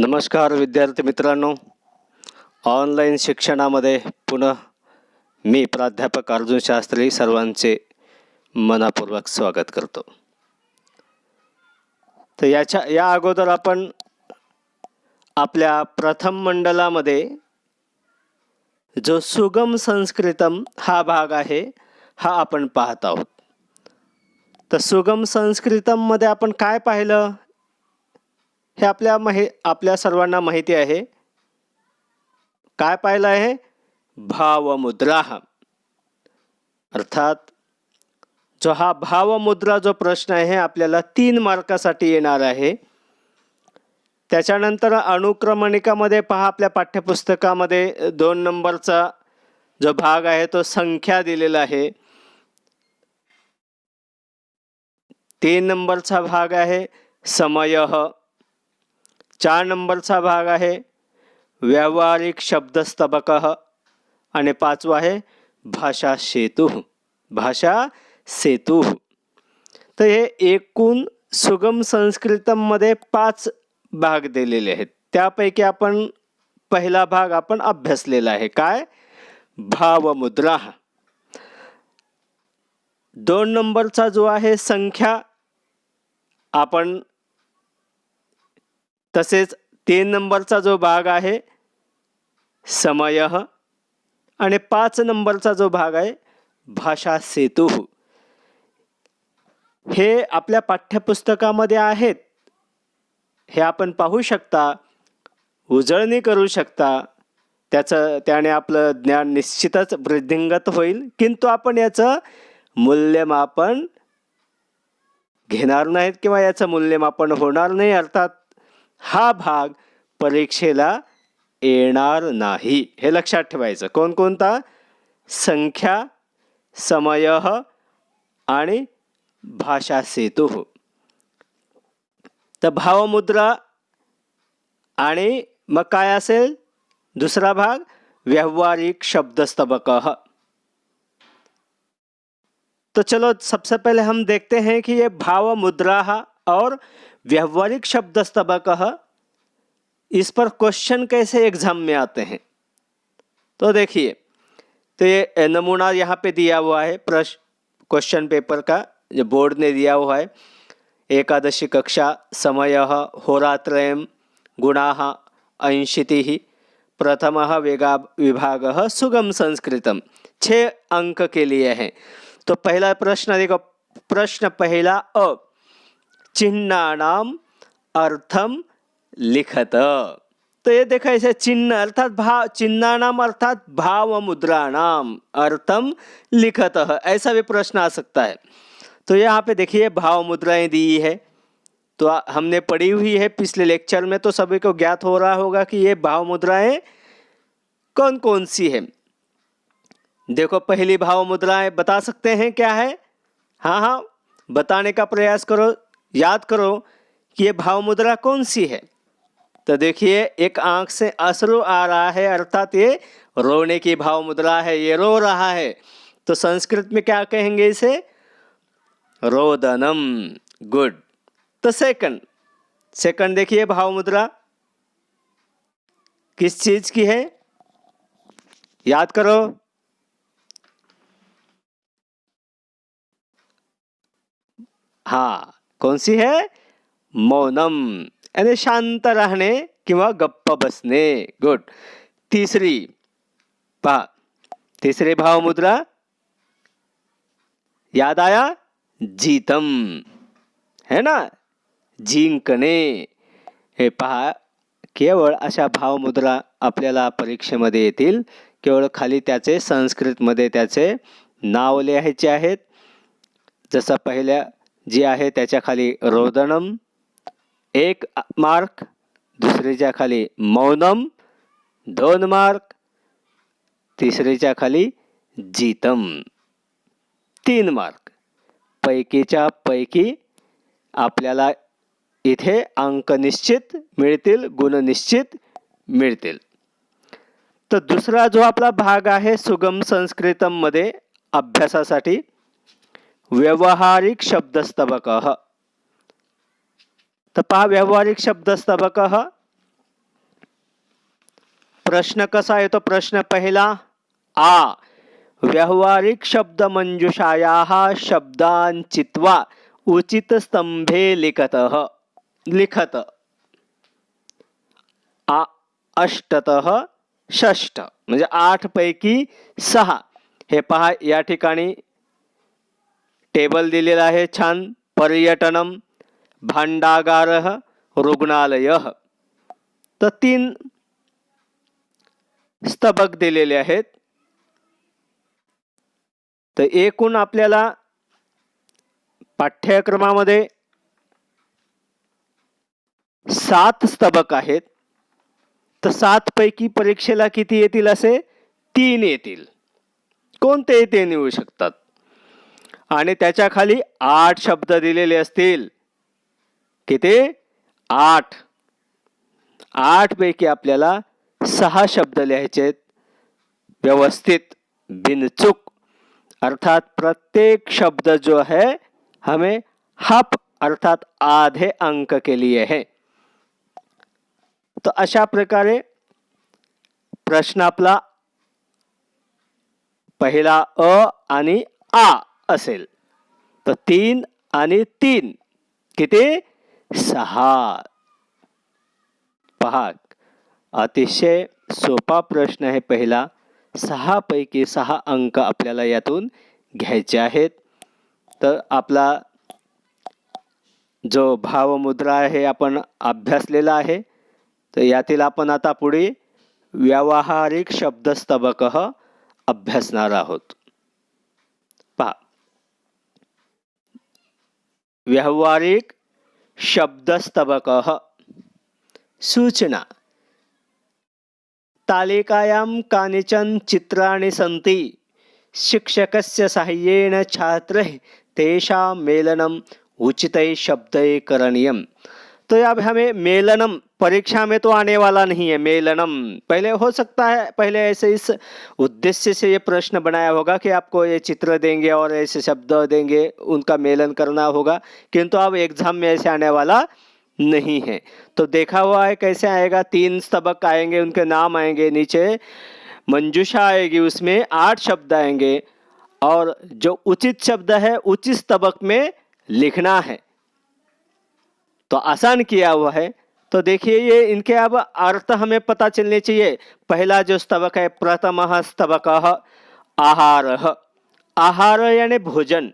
नमस्कार विद्यार्थी मित्रांनो, ऑनलाईन शिक्षणामध्ये पुन्हा मी प्राध्यापक अर्जुन शास्त्री सर्वांचे मनापूर्वक स्वागत करतो. तर या अगोदर आपण आपल्या प्रथम मंडलामध्ये जो सुगम संस्कृतम हा भाग आहे हा आपण पाहत आहोत. तर सुगम संस्कृतम मध्ये आपण काय पाहिलं हे आपल्या सर्वांना माहिती आहे. काय पाहिलं आहे? भावमुद्रा. अर्थात जो हा भावमुद्रा जो प्रश्न आहे आपल्याला 3 मार्कासाठी येणार आहे. त्याच्यानंतर अनुक्रमणिकामध्ये पहा, आपल्या पाठ्यपुस्तकामध्ये 2 नंबरचा जो भाग आहे तो संख्या दिलेला आहे. 3 नंबरचा भाग आहे समय. 4 नंबरचा भाग आहे व्यावहारिक शब्दस्तबक आणि 5वा आहे भाषा सेतु. तर हे एकूण सुगम संस्कृतम मध्ये 5 भाग दिलेले आहेत. त्यापैकी आपण पहिला भाग आपण अभ्यासलेला आहे. काय? भावमुद्रा. 2 नंबरचा जो आहे संख्या आपण, तसेच 3 नंबरचा जो भाग आहे समय आणि 5 नंबरचा जो भाग आहे भाषा सेतु, हे आपल्या पाठ्यपुस्तकामध्ये आहेत. हे आपण पाहू शकता, उजळणी करू शकता. त्याने आपलं ज्ञान निश्चितच वृद्धिंगत होईल, किंतु आपण याचं मूल्यमापन घेणार नाहीत किंवा याचं मूल्यमापन होणार नाही. अर्थात हा भाग परीक्षेला येणार नाही, हे लक्षात ठेवायचं. कोणकोणता? संख्या, समय आणि भाषा सेतु. तर भावमुद्रा आणि मग काय असेल दुसरा भाग? व्यावहारिक शब्दस्तबक. तो चलो सबसे पहले हम देखते हैं कि ये भावमुद्रा और व्यावहारिक शब्दस्तबक, इस पर क्वेश्चन कैसे एग्जाम में आते हैं. तो देखिए, तो ये नमूना यहाँ पे दिया हुआ है क्वेश्चन पेपर का, जो बोर्ड ने दिया हुआ है. एकादशी कक्षा, समय होरात्रयम्, गुणाः 80, प्रथमः विभागः सुगम संस्कृतम. 6 अंक के लिए है. तो पहला प्रश्न देखो, प्रश्न पहला अ, चिन्हानाम अर्थम लिखत. तो ये देखा, ऐसे चिन्ह अर्थात चिन्हानाम अर्थात भावमुद्राणाम अर्थम लिखत, ऐसा भी प्रश्न आ सकता है. तो यहाँ पे देखिए भाव मुद्राएं दी है, तो हमने पढ़ी हुई है पिछले लेक्चर में, तो सभी को ज्ञात हो रहा होगा कि ये भाव मुद्राएं कौन कौन सी है. देखो, पहली भाव मुद्राएं बता सकते हैं क्या है? हाँ, बताने का प्रयास करो, याद करो कि ये भाव मुद्रा कौन सी है. तो देखिए, एक आंख से अश्रु आ रहा है, अर्थात ये रोने की भाव मुद्रा है, ये रो रहा है. तो संस्कृत में क्या कहेंगे इसे? रोदनम. गुड. तो सेकंड देखिए, भाव मुद्रा किस चीज की है? याद करो. हाँ, कौन सी है? मौनम, यानी शांत रहने किंवा गप्प बसणे. गुड. तीसरी पहा, तीसरी भाव मुद्रा याद आया? जीतम, है ना, जिंकणे. हे पहा, केवळ अशा भावमुद्रा आपल्याला परीक्षेमध्ये येतील. केवळ खाली त्याचे संस्कृतमध्ये त्याचे नाव लिहायचे आहेत. जसं पहिल्या जी आहे त्याच्या खाली रोदनम 1 मार्क, दुसरीच्या खाली मौनम 2 मार्क, तिसरीच्या खाली जीतम 3 मार्क. पैकीच्या पैकी आपल्याला इथे अंक निश्चित मिळतील, गुण निश्चित मिळतील. तर दुसरा जो आपला भाग आहे सुगम संस्कृतम मध्ये अभ्यासासाठी, व्यावहारिक शब्दस्तबक. तर पहा, व्यावहारिक शब्दस्तबक प्रश्न कसा येतो? प्रश्न पहिला आ, व्यावहारिक शब्द मंजुषायाः शब्दान् चित्वा उचित स्तंभे लिखत अष्टतः षष्ठ, म्हणजे 8 पैकी 6. हे पहा, या ठिकाणी टेबल दिलेला आहे छान. पर्यटनम, भांडागारः, रुग्णालयः. तर 3 स्तबक दिलेले आहेत. तर एकूण आपल्याला पाठ्यक्रमामध्ये 7 स्तबक आहेत. तर 7 पैकी परीक्षेला किती येतील? असे 3 येतील. कोणतेही 3 येऊ शकतात. आणि त्याच्या खाली 8 शब्द दिलेले असतील. किती? 8. 8 पैकी आपल्याला 6 शब्द लिहायचे आहेत व्यवस्थित, बिनचूक. अर्थात प्रत्येक शब्द जो है हमें हाफ अर्थात आधे अंक के लिए है. तो अशा प्रकारे प्रश्न आपला पहिला अ आणि आ असेल. तर 3 आणि 3 किती? 6. पहा, अतिशय सोपा प्रश्न आहे पहिला. 6 पैकी 6 अंक आपल्याला यातून घ्यायचे आहेत. तर आपला जो भावमुद्रा आहे आपण अभ्यासलेला आहे. तर यातील आपण आता पुढे व्यावहारिक शब्दस्तबक अभ्यासणार आहोत. पहा, व्यावहारिक शब्दस्तबक. सूचना. तालिकायां कानिचन चित्राणि सन्ति. शिक्षकस्य साहाय्येन छात्रैः तेषां मेलनम उचितैः शब्दैः करणीयम्. तो अब हमें मेलनम परीक्षा में तो आने वाला नहीं है. मेलनम पहले हो सकता है, पहले ऐसे इस उद्देश्य से ये प्रश्न बनाया होगा कि आपको ये चित्र देंगे और ऐसे शब्द देंगे, उनका मेलन करना होगा. किंतु अब एग्जाम में ऐसे आने वाला नहीं है. तो देखा हुआ है कैसे आएगा. 3 स्तबक आएंगे, उनके नाम आएंगे, नीचे मंजूषा आएगी, उसमें 8 शब्द आएंगे और जो उचित शब्द है उचित स्तबक में लिखना है. तो आसान किया हुआ है. तो देखिए ये इनके अब अर्थ हमें पता चलने चाहिए. पहला जो स्तबक है, प्रथमः स्तबकः आहारः. आहार यानी भोजन.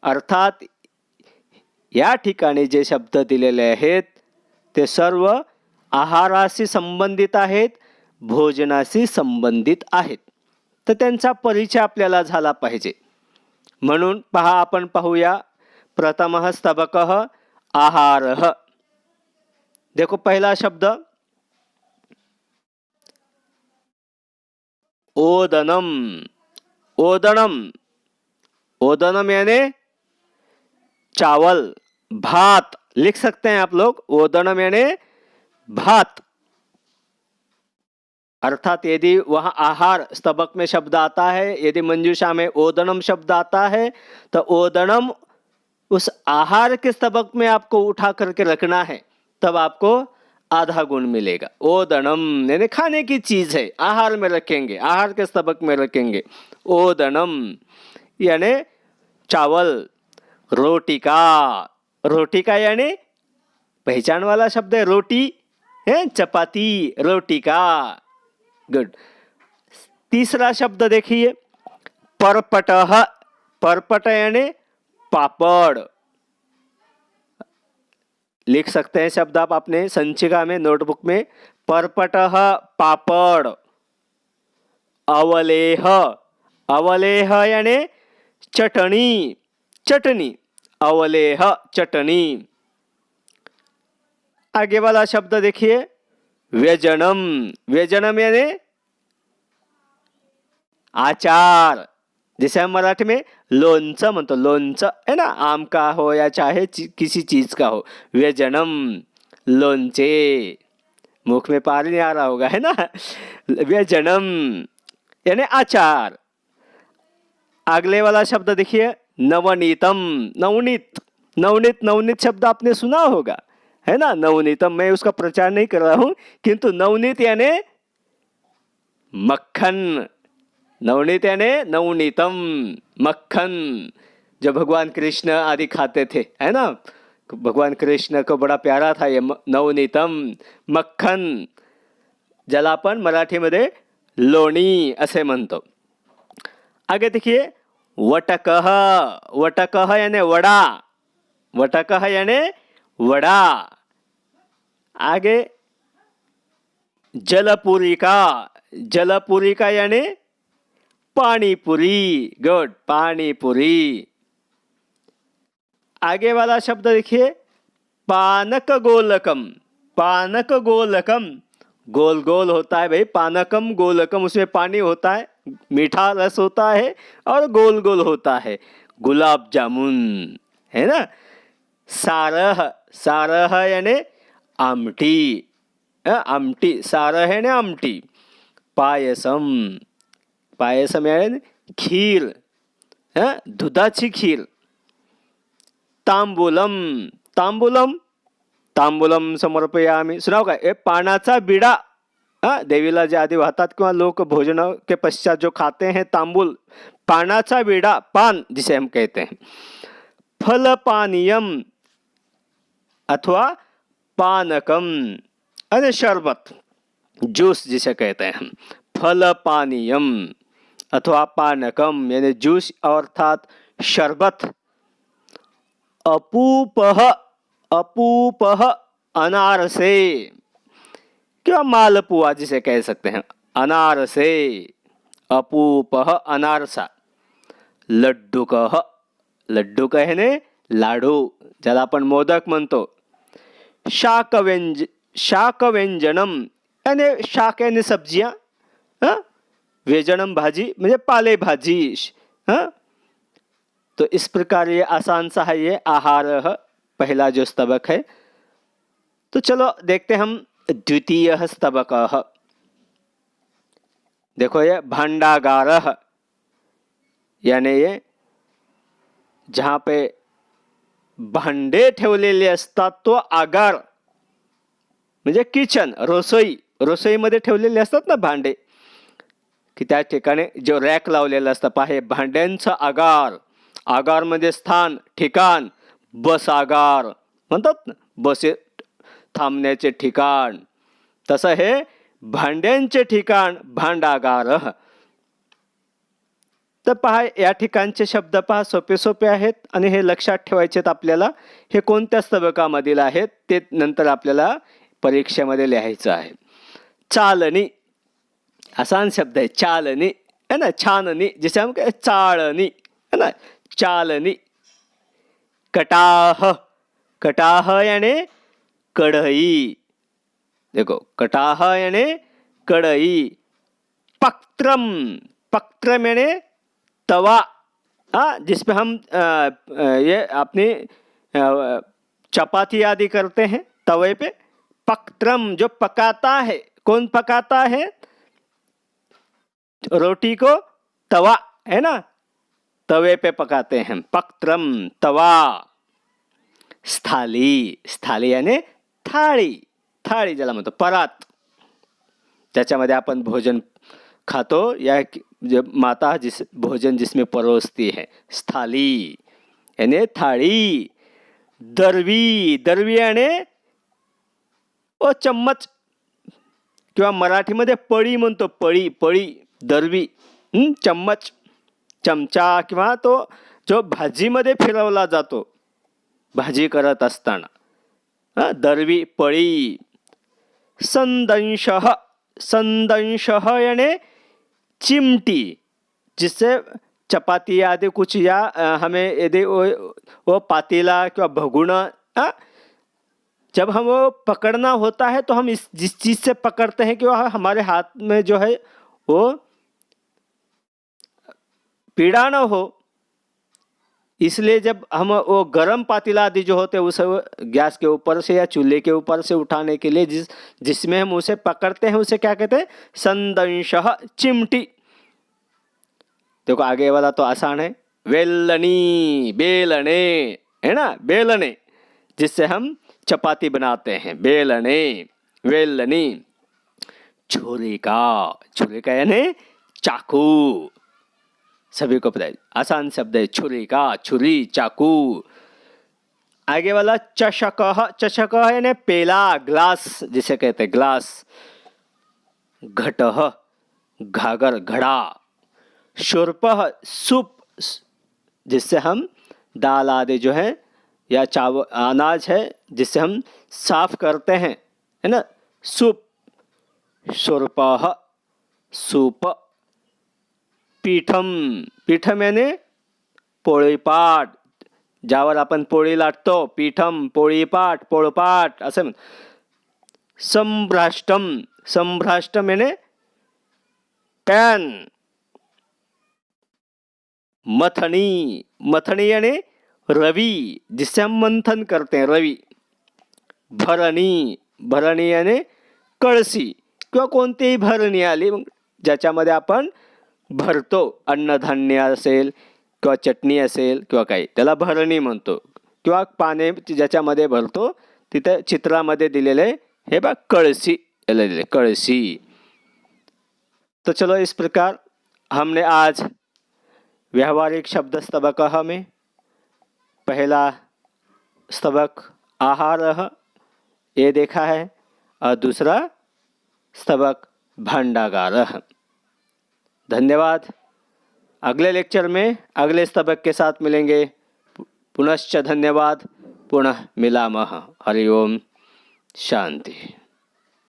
अर्थात या ठिकाणी जे शब्द दिलेले आहेत ते सर्व आहाराशी संबंधित आहेत, भोजनाशी संबंधित आहेत. तर त्यांचा परिचय आपल्याला झाला पाहिजे. म्हणून पहा, आपण पाहूया. प्रथमः स्तबकः आहारः. देखो पहला शब्द ओदनम. ओदनम, ओदनम यानी चावल, भात लिख सकते हैं आप लोग. ओदनम यानी भात. अर्थात यदि वहाँ आहार स्तबक में शब्द आता है, यदि मंजूषा में ओदनम शब्द आता है, तो ओदनम उस आहार के स्तबक में आपको उठा करके रखना है, तब आपको आधा गुण मिलेगा. ओदनम यानी खाने की चीज है, आहार में रखेंगे, आहार के स्तबक में रखेंगे. ओदनम यानी चावल. रोटिका. रोटिका यानी पहचान वाला शब्द है. रोटी है, चपाती, रोटिका. गुड. तीसरा शब्द देखिए, परपटः. परपट यानी पापड़. लिख सकते हैं शब्द आप अपने संचिका में, नोटबुक में. परपटः पापड़. अवलेह. अवलेह यानी चटनी. चटनी. अवलेह चटनी. आगे वाला शब्द देखिए, व्यजनम. व्यजनम यानी आचार. जैसे हम मराठी में लोणचं म्हणतो. लोणचं है ना, आम का हो या चाहे किसी चीज का हो. व्यजनम, लोणचे. मुख में पानी नहीं आ रहा होगा, है ना. व्यजनम यानी आचार. अगले वाला शब्द देखिए, नवनीतम. नवनीत. नवनीत, नवनीत शब्द आपने सुना होगा, है ना. नवनीतम, मैं उसका प्रचार नहीं कर रहा हूँ, किंतु नवनीत यानी मक्खन। नवनीत यानी नवनीतम, मक्खन, जो भगवान कृष्ण आदि खाते थे, है ना। भगवान कृष्ण को बड़ा प्यारा था ये नवनीतम, मक्खन, ज्याला आपण मराठीमध्ये लोणी असे म्हणतो. आगे देखिए, वटकः, वटकः यानी वडा, वटकः यानी वडा. आगे जलपुरिका, जलपुरिका यानी पानीपुरी, गुड, पानीपुरी. आगे वाला शब्द देखिए, पानक गोलकम, पानक गोलकम, गोल गोल होता है भाई, पानकम गोलकम, उसमें पानी होता है, मीठा रस होता है और गोल गोल होता है, गुलाब जामुन, है ना. सारह, सारह यानी आमटी, आमटी, सारह यानी आमटी. पायसम, पायसम यानी खीर, दुधाची खीर. तांबूलम, तांबूलम, तांबूलम समर्पयामी. सुनाव काय, हे पानाचा बिडा, देवीला जे आधी वाहतात किंवा लोक भोजन के पश्चात जो खाते हैं तांबूल, पानाचा बिडा, पान जिसे हम कहते हैं. फल पानीयम अथवा पानकम, अरे शरबत, जूस जिसे कहते हैं हम. फल पानीयम अथवा पानकम यानी जूस अर्थात शरबत. अपूपह, अपूपह अनारसे किंवा मालपुआ जिसे कह सकते हैं, अनारसे, अपूपह अनारसा. लड्डुकः, लड्डुक यानी लाडू, ज्याला आपण मोदक म्हणतो. शाकव्यंजनम यानी शाक यानी सब्जियां, व्यंजनम भाजी म्हणजे पालेभाजी. तो इस प्रकार ये आसान सा है ये आहार, पहला जो स्तबक है. तो चलो देखते हम द्वितीय स्तबक. देखो ये भांडागार, यानी ये जहाँ पे भांडे ठेवलेले असतात तो आगार, म्हणजे किचन, रसोई, रसोईमध्ये ठेवलेले असतात ना भांडे, की त्या ठिकाणी जो रॅक लावलेला असतं पहा, हे भांड्यांचं आगार. आगार म्हणजे स्थान, ठिकाण, बस आगार म्हणतात ना, बसे थांबण्याचे ठिकाण, तसं हे भांड्यांचे ठिकाण भांडागार. तर पहा या ठिकाणचे शब्द पहा, सोपे सोपे आहेत आणि हे लक्षात ठेवायचेत आपल्याला. हे कोणत्या स्तबकामधील आहेत ते नंतर आपल्याला परीक्षेमध्ये लिहायचं आहे. चालणी, आसान शब्द है, चालनी, है ना. छाननी जिसे हम कहते चाळणी, है ना, चालनी. कटाह, कटाह यानी कढ़ई, देखो कटाह यानी कढ़ई. पक्त्रम, पक्त्रम यानी तवा, जिसपे हम ये अपनी चपाती आदि करते हैं तवे पे. पक्त्रम जो पकाता है, कौन पकाता है, रोटी को तवा, है ना, तवे पे पकाते हैं. पक्त्रम, तवा. स्थाली, स्थाली यानी थाळी, थाळी ज्याला म्हणतो, परात, त्याच्यामध्ये आपण भोजन खातो, या जो माता जिस भोजन जिसमें परोसती है, स्थाली यानी थाळी. दरवी, दरवी यानी ओ चम्मच किंवा मराठीमध्ये पळी म्हणतो, पळी, पळी, दरवी, चम्मच, चमचा किंवा तो जो भाजीमध्ये फिरवला जातो भाजी करत असताना, दरवी, पळी. संदंशः, संदंशः यानी चिमटी, जिससे चपाती आदि कुछ या हमें यदि वो पातीला किंवा भगुना, जब हम वो पकड़ना होता है तो हम जिस चीज़ से पकड़ते हैं कि वह हमारे हाथ में जो है वो पीड़ा न हो, इसलिए जब हम वो गरम पातीला आदि जो होते हैं उसे गैस के ऊपर से या चूल्हे के ऊपर से उठाने के लिए जिसमें हम उसे पकड़ते हैं उसे क्या कहते हैं, संदंशः, चिमटी. देखो आगे वाला तो आसान है. वेलनी, बेलने, है ना, बेलने जिससे हम चपाती बनाते हैं, बेलने, वेलनी. छुरी का यानी चाकू, सभी को पता है, आसान शब्द है छुरी का, छुरी चाकू। आगे वाला चषक यानी पेला, ग्लास जिसे कहते हैं ग्लास। घटः घागर, घड़ा। शूर्पः सूप, जिससे हम दाल आदि जो है या चावल अनाज है जिससे हम साफ करते हैं, है ना, सूप। शूर्पः सूप। पीठम यानी पोळीपाट, ज्यावर आपण पोळी लाटतो, पीठम, पोळीपाट, पोळपाट असं म्हण. संभ्राष्टम यानी पॅन. मथनी यानी रवी, जिससे हम मंथन करते हैं, रवी. भरणी यानी कळशी किंवा कोणतीही भरणी आली ज्याच्यामध्ये आपण भरतो, अन्नधान्य असेल किंवा चटणी असेल किंवा काही, त्याला भरणी म्हणतो. किंवा पाणी ज्याच्यामध्ये भरतो तिथे चित्रामध्ये दिलेले हे बघ कळशी, दिले कळशी. तो चलो इस प्रकार हमने आज व्यावहारिक शब्द स्तबक में पहला स्तबक आहार ये देखा है और दूसरा स्तबक भांडागार. धन्यवाद. अगले लेक्चर में अगले स्तबक के साथ मिलेंगे. पुनश्च धन्यवाद. पुनः मिलामः. हरि ओम. शांति.